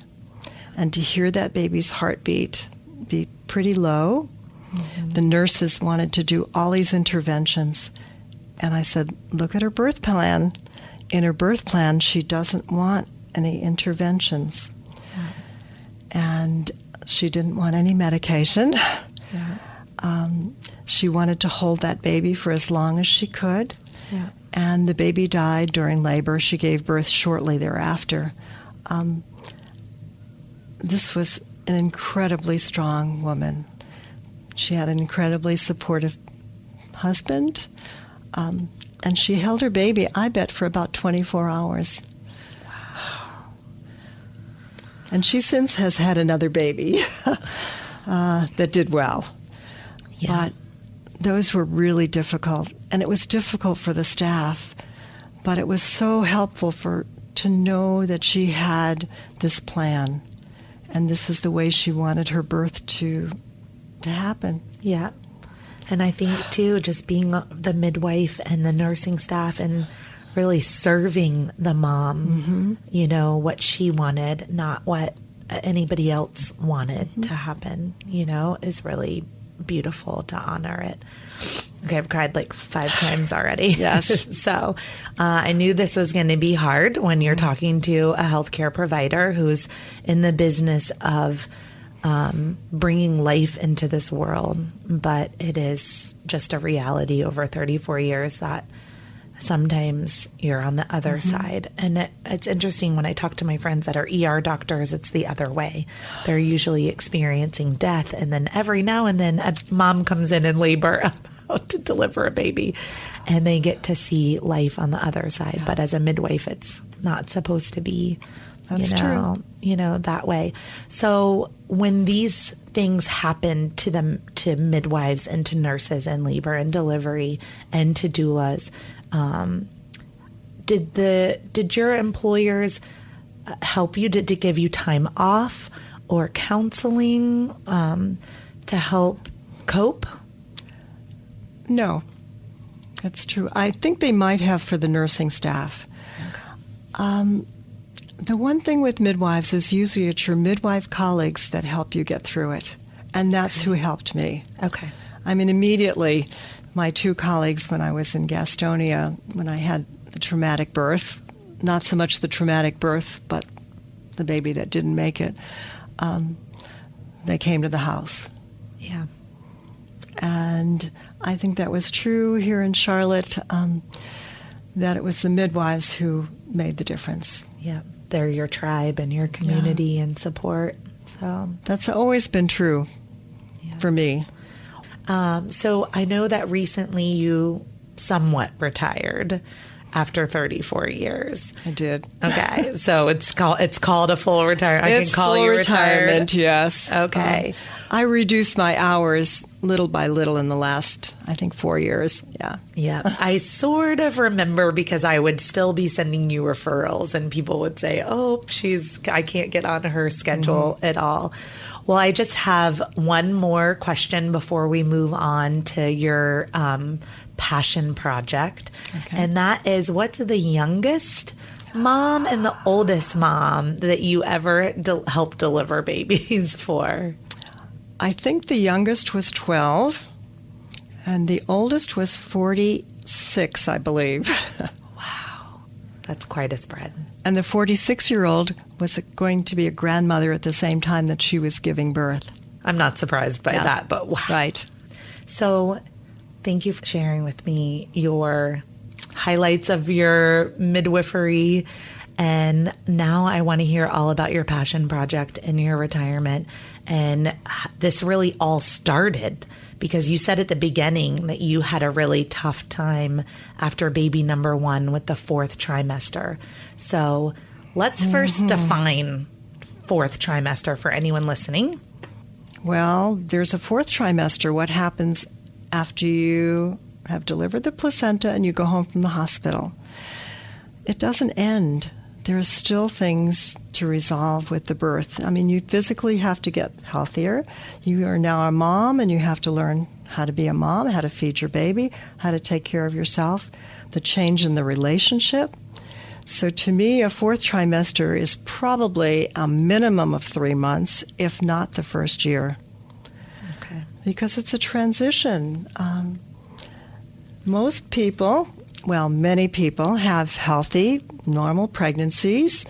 And to hear that baby's heartbeat be pretty low, the nurses wanted to do all these interventions. And I said, look at her birth plan. In her birth plan, she doesn't want any interventions. Yeah. And she didn't want any medication. Yeah. She wanted to hold that baby for as long as she could. Yeah. And the baby died during labor. She gave birth shortly thereafter. This was an incredibly strong woman. She had an incredibly supportive husband. And she held her baby, I bet, for about 24 hours. Wow. And she since has had another baby that did well. Yeah. But those were really difficult. And it was difficult for the staff. But it was so helpful to know that she had this plan. And this is the way she wanted her birth to happen. Yeah. And I think, too, just being the midwife and the nursing staff and really serving the mom, what she wanted, not what anybody else wanted to happen, is really beautiful to honor it. Okay, I've cried like 5 times already. Yes. So I knew this was going to be hard when you're talking to a healthcare provider who's in the business of bringing life into this world. But it is just a reality over 34 years that sometimes you're on the other side. And it's interesting when I talk to my friends that are ER doctors, it's the other way. They're usually experiencing death. And then every now and then a mom comes in labor about to deliver a baby and they get to see life on the other side. Yeah. But as a midwife, it's not supposed to be, true. That way. So when these things happen to midwives and to nurses and labor and delivery and to doulas, did your employers help you? Did they give you time off or counseling to help cope? No, that's true. I think they might have for the nursing staff. The one thing with midwives is usually it's your midwife colleagues that help you get through it. And that's who helped me. Okay. I mean, immediately, my 2 colleagues when I was in Gastonia, when I had the traumatic birth, not so much the traumatic birth, but the baby that didn't make it, they came to the house. Yeah. And I think that was true here in Charlotte, that it was the midwives who made the difference. Yeah. They're your tribe and your community and support. So that's always been true for me. So I know that recently you somewhat retired after 34 years. I did. Okay. So it's called a full retirement. I can call you retirement, retired. Yes. Okay. I reduced my hours little by little in the last, I think, 4 years. Yeah. Yeah. I sort of remember because I would still be sending you referrals and people would say, oh, I can't get on her schedule at all. Well, I just have one more question before we move on to your passion project. Okay. And that is, what's the youngest mom and the oldest mom that you ever helped deliver babies for? I think the youngest was 12, and the oldest was 46, I believe. Wow. That's quite a spread. And the 46-year-old was going to be a grandmother at the same time that she was giving birth. I'm not surprised by that, but wow. Right. So thank you for sharing with me your highlights of your midwifery. And now I want to hear all about your passion project and your retirement. And this really all started because you said at the beginning that you had a really tough time after baby number 1 with the 4th trimester. So let's first define fourth trimester for anyone listening? Well, there's a fourth trimester. What happens after you have delivered the placenta and you go home from the hospital? It doesn't end. There are still things to resolve with the birth. I mean, you physically have to get healthier. You are now a mom, and you have to learn how to be a mom, how to feed your baby, how to take care of yourself, the change in the relationship. So to me, a fourth trimester is probably a minimum of 3 months, if not the first year. Okay. Because it's a transition. Most people, well, many people have healthy, normal pregnancies.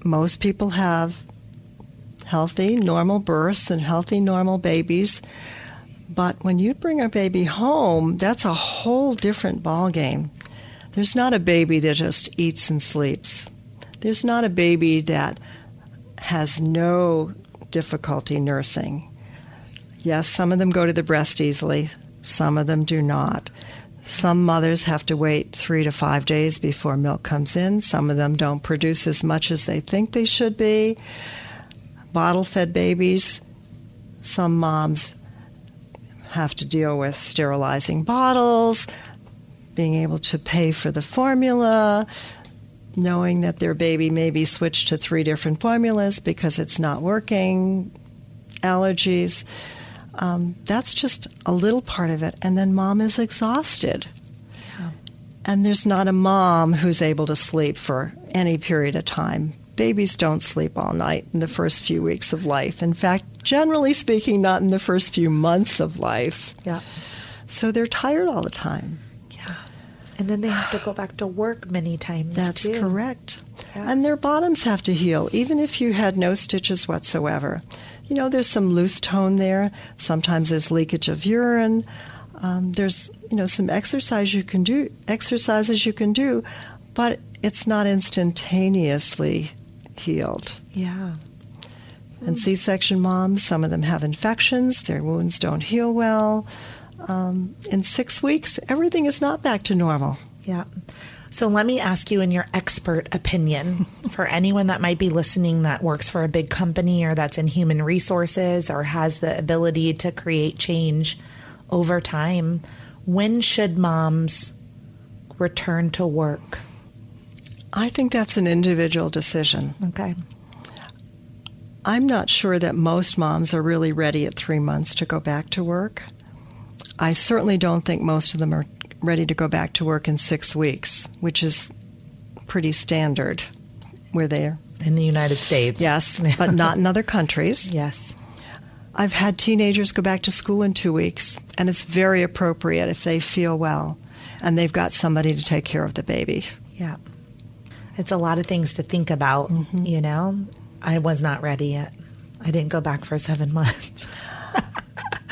Most people have healthy, normal births and healthy, normal babies. But when you bring a baby home, that's a whole different ballgame. There's not a baby that just eats and sleeps. There's not a baby that has no difficulty nursing. Yes, some of them go to the breast easily. Some of them do not. Some mothers have to wait 3 to 5 days before milk comes in. Some of them don't produce as much as they think they should be. Bottle-fed babies, some moms have to deal with sterilizing bottles, being able to pay for the formula, knowing that their baby may be switched to 3 different formulas because it's not working, allergies. That's just a little part of it. And then mom is exhausted. Yeah. And there's not a mom who's able to sleep for any period of time. Babies don't sleep all night in the first few weeks of life. In fact, generally speaking, not in the first few months of life. Yeah. So they're tired all the time. Yeah. And then they have to go back to work many times, That's too. correct. Yeah. And their bottoms have to heal, even if you had no stitches whatsoever. You know, there's some loose tone there. Sometimes there's leakage of urine. There's, some exercises you can do, but it's not instantaneously healed. Yeah. And C-section moms, some of them have infections. Their wounds don't heal well. In 6 weeks, everything is not back to normal. Yeah. So let me ask you, in your expert opinion, for anyone that might be listening that works for a big company or that's in human resources or has the ability to create change over time, when should moms return to work? I think that's an individual decision. Okay. I'm not sure that most moms are really ready at 3 months to go back to work. I certainly don't think most of them are ready to go back to work in 6 weeks, which is pretty standard where they're in the United States. Yes, but not in other countries. Yes. I've had teenagers go back to school in 2 weeks, and it's very appropriate if they feel well and they've got somebody to take care of the baby. Yeah. It's a lot of things to think about, I was not ready yet. I didn't go back for 7 months.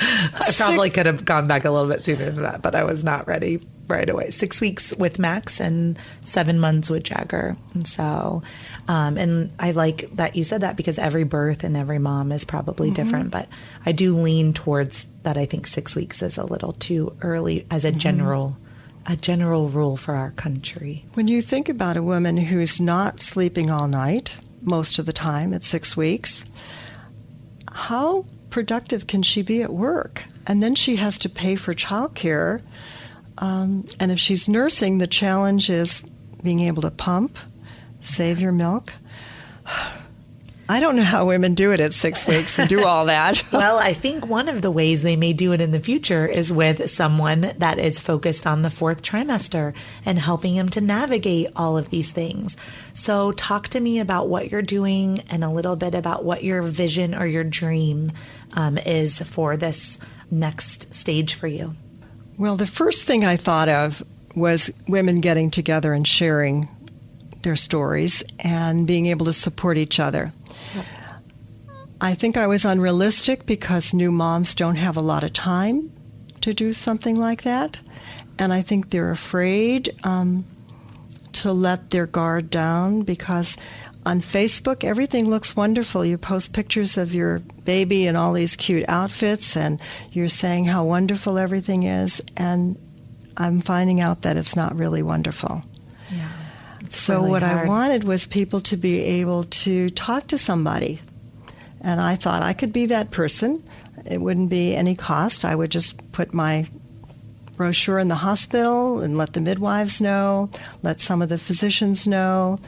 I probably could have gone back a little bit sooner than that, but I was not ready right away. 6 weeks with Max and 7 months with Jagger. And so, and I like that you said that because every birth and every mom is probably different, but I do lean towards that. I think 6 weeks is a little too early as a general rule for our country. When you think about a woman who's not sleeping all night most of the time at 6 weeks, how productive can she be at work? And then she has to pay for childcare. And if she's nursing, the challenge is being able to pump, save your milk. I don't know how women do it at 6 weeks and do all that. Well, I think one of the ways they may do it in the future is with someone that is focused on the fourth trimester and helping him to navigate all of these things. So talk to me about what you're doing and a little bit about what your vision or your dream is for this next stage for you. Well, the first thing I thought of was women getting together and sharing their stories and being able to support each other. Yep. I think I was unrealistic because new moms don't have a lot of time to do something like that. And I think they're afraid to let their guard down because on Facebook, everything looks wonderful. You post pictures of your baby in all these cute outfits, and you're saying how wonderful everything is. And I'm finding out that it's not really wonderful. Yeah. So really what hard. I wanted was people to be able to talk to somebody. And I thought I could be that person. It wouldn't be any cost. I would just put my brochure in the hospital and let the midwives know, let some of the physicians know.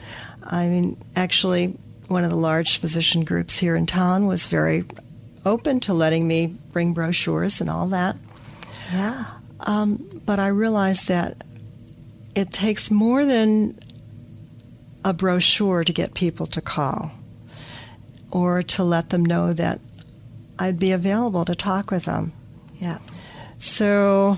I mean, actually, one of the large physician groups here in town was very open to letting me bring brochures and all that. Yeah. But I realized that it takes more than a brochure to get people to call or to let them know that I'd be available to talk with them. Yeah. So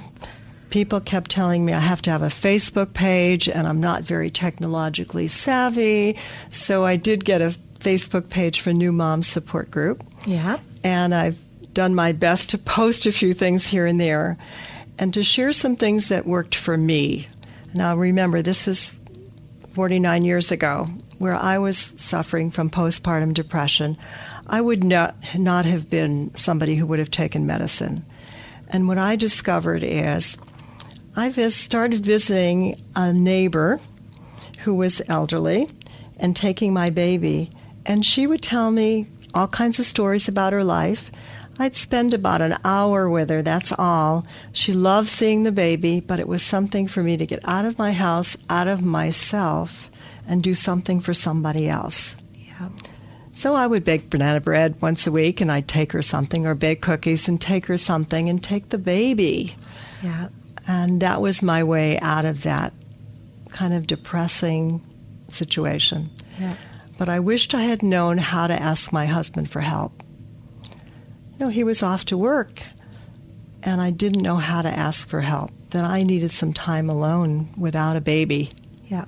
people kept telling me I have to have a Facebook page, and I'm not very technologically savvy. So I did get a Facebook page for New Moms Support Group. Yeah. And I've done my best to post a few things here and there and to share some things that worked for me. Now, remember, this is 49 years ago, where I was suffering from postpartum depression. I would not have been somebody who would have taken medicine. And what I discovered is I started visiting a neighbor who was elderly and taking my baby, and she would tell me all kinds of stories about her life. I'd spend about an hour with her, that's all. She loved seeing the baby, but it was something for me to get out of my house, out of myself, and do something for somebody else. Yeah. So I would bake banana bread once a week, and I'd take her something, or bake cookies and take her something, and take the baby. Yeah. And that was my way out of that kind of depressing situation. Yeah. But I wished I had known how to ask my husband for help. You know, he was off to work, and I didn't know how to ask for help. Then I needed some time alone without a baby. Yeah.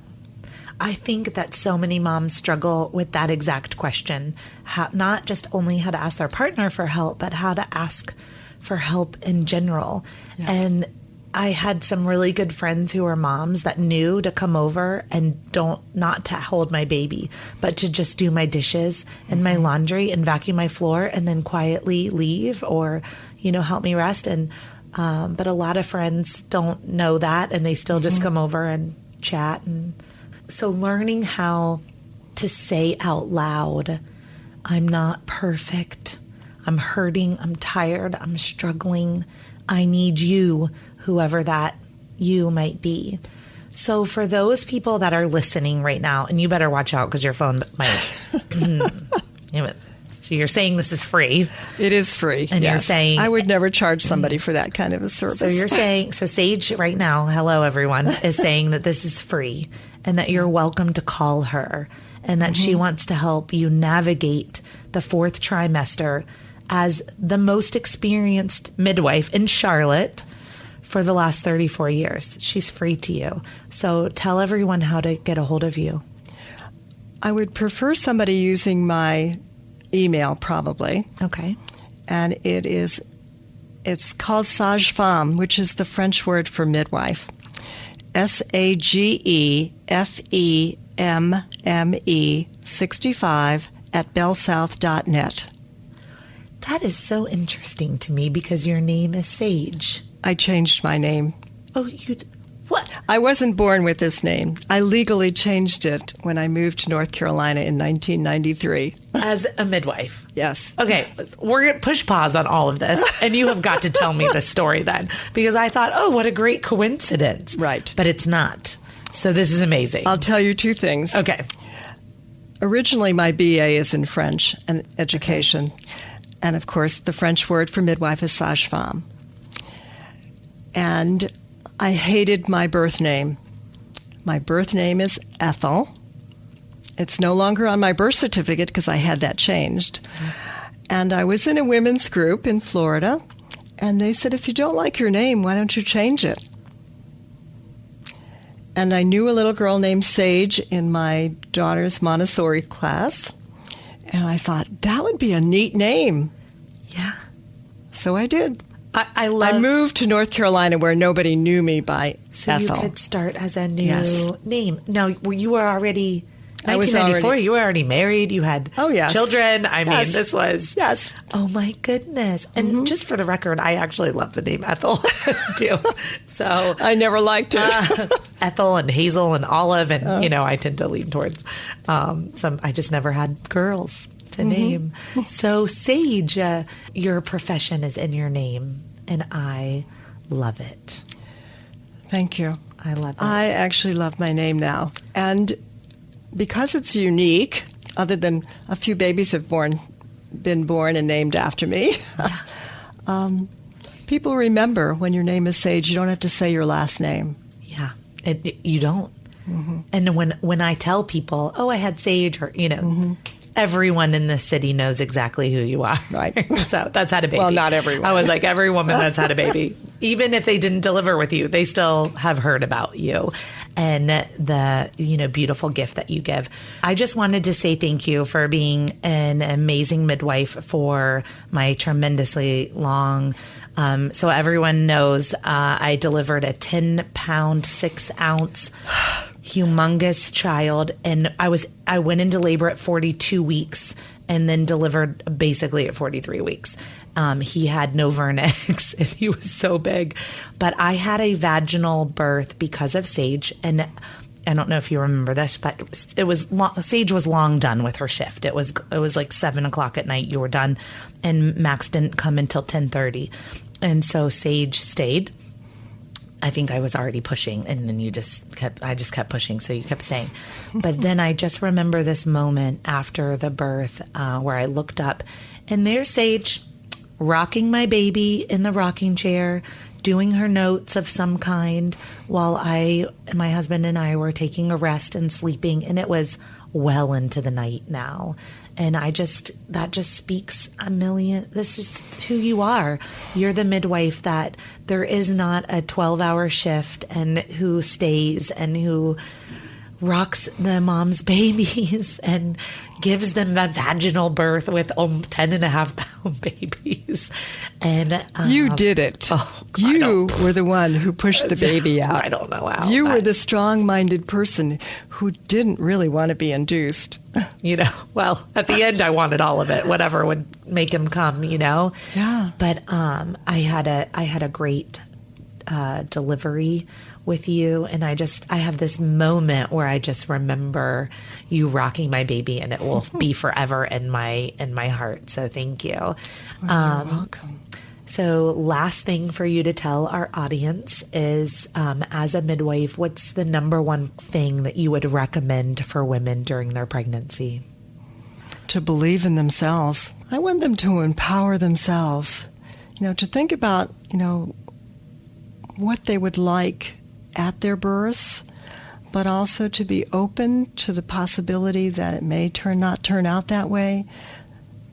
I think that so many moms struggle with that exact question. How, not just only how to ask their partner for help, but how to ask for help in general. Yes. And I had some really good friends who were moms that knew to come over and not to hold my baby, but to just do my dishes and my laundry and vacuum my floor and then quietly leave or, help me rest. And, but a lot of friends don't know that, and they still just come over and chat. And so learning how to say out loud, I'm not perfect, I'm hurting, I'm tired, I'm struggling, I need you, whoever that you might be. So for those people that are listening right now, and you better watch out because your phone might. So you're saying this is free. It is free. And yes. You're saying I would never charge somebody for that kind of a service. So you're saying, so Sage right now, hello everyone, is saying that this is free and that you're welcome to call her and that she wants to help you navigate the fourth trimester as the most experienced midwife in Charlotte for the last 34 years. She's free to you. So tell everyone how to get a hold of you. I would prefer somebody using my email probably. Okay. And it's called sage-femme, which is the French word for midwife. SAGEFEMME 65 at bellsouth.net. That is so interesting to me because your name is Sage. I changed my name. Oh, what? I wasn't born with this name. I legally changed it when I moved to North Carolina in 1993. As a midwife? Yes. Okay, we're going to push pause on all of this, and you have got to tell me this story then, because I thought, oh, what a great coincidence. Right. But it's not. So this is amazing. I'll tell you two things. Okay. Originally, my BA is in French and education. And, of course, the French word for midwife is sage-femme. And I hated my birth name. My birth name is Ethel. It's no longer on my birth certificate because I had that changed. And I was in a women's group in Florida, and they said, if you don't like your name, why don't you change it? And I knew a little girl named Sage in my daughter's Montessori class, and I thought, that would be a neat name. Yeah. So I did. I moved to North Carolina where nobody knew me by so Ethel. You could start as a new name. Now, you were already I was 1994, you were already married. You had yes. children. I mean, Yes. this was... Yes. Oh, my goodness. And just for the record, I actually love the name Ethel, too. So I never liked it. Ethel and Hazel and Olive. And, you know, I tend to lean towards some... I just never had girls to name. So, Sage, your profession is in your name, and I love it. Thank you. I love it. I actually love my name now. And because it's unique, other than a few babies have been born and named after me, people remember when your name is Sage, you don't have to say your last name. Yeah, you don't. And when I tell people, oh, I had Sage, or, you know, everyone in the city knows exactly who you are. Right. So that's had a baby. Well, not everyone. I was like, every woman that's had a baby, even if they didn't deliver with you, they still have heard about you and the, you know, beautiful gift that you give. I just wanted to say thank you for being an amazing midwife for my tremendously long. So everyone knows I delivered a 10-pound, 6-ounce humongous child, and I went into labor at 42 weeks and then delivered basically at 43 weeks. He had no vernix and he was so big, but I had a vaginal birth because of Sage. And I don't know if you remember this, but it was Sage was long done with her shift. It was like 7:00 at night. You were done, and Max didn't come until 10:30, and so Sage stayed. I think I was already pushing, and then I just kept pushing, so you kept staying. But then I just remember this moment after the birth where I looked up, and there's Sage rocking my baby in the rocking chair, doing her notes of some kind, while my husband and I were taking a rest and sleeping, and it was well into the night now. And that just speaks a million. This is who you are. You're the midwife that there is not a 12-hour shift, and who stays and who rocks the mom's babies and gives them a vaginal birth with 10.5-pound babies. And you did it. Oh, you were the one who pushed the baby out. I don't know how. You were the strong-minded person who didn't really want to be induced. You know, well, at the end, I wanted all of it, whatever would make him come, you know? Yeah. But I had a great delivery with you, and I have this moment where I just remember you rocking my baby, and it will be forever in my heart. So thank you. Well, you're welcome. So last thing for you to tell our audience is, as a midwife, what's the number one thing that you would recommend for women during their pregnancy? To believe in themselves. I want them to empower themselves, to think about, what they would like at their births, but also to be open to the possibility that it may not turn out that way,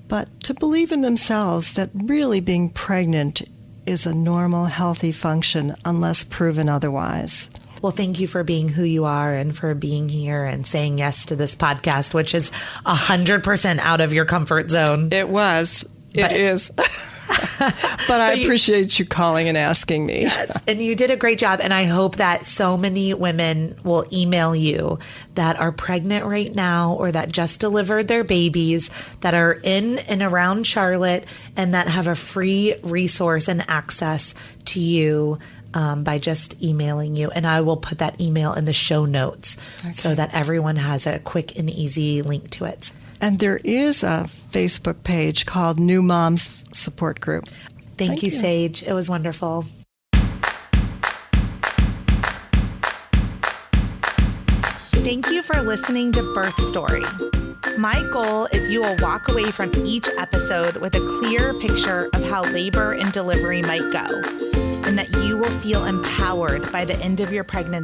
but to believe in themselves that really being pregnant is a normal, healthy function unless proven otherwise. Well, thank you for being who you are and for being here and saying yes to this podcast, which is 100% out of your comfort zone. It was. It is. But I appreciate you calling and asking me. Yes, and you did a great job. And I hope that so many women will email you that are pregnant right now or that just delivered their babies, that are in and around Charlotte, and that have a free resource and access to you by just emailing you. And I will put that email in the show notes so that everyone has a quick and easy link to it. And there is a Facebook page called New Moms Support Group. Thank you, Sage. It was wonderful. Thank you for listening to Birth Story. My goal is you will walk away from each episode with a clear picture of how labor and delivery might go, and that you will feel empowered by the end of your pregnancy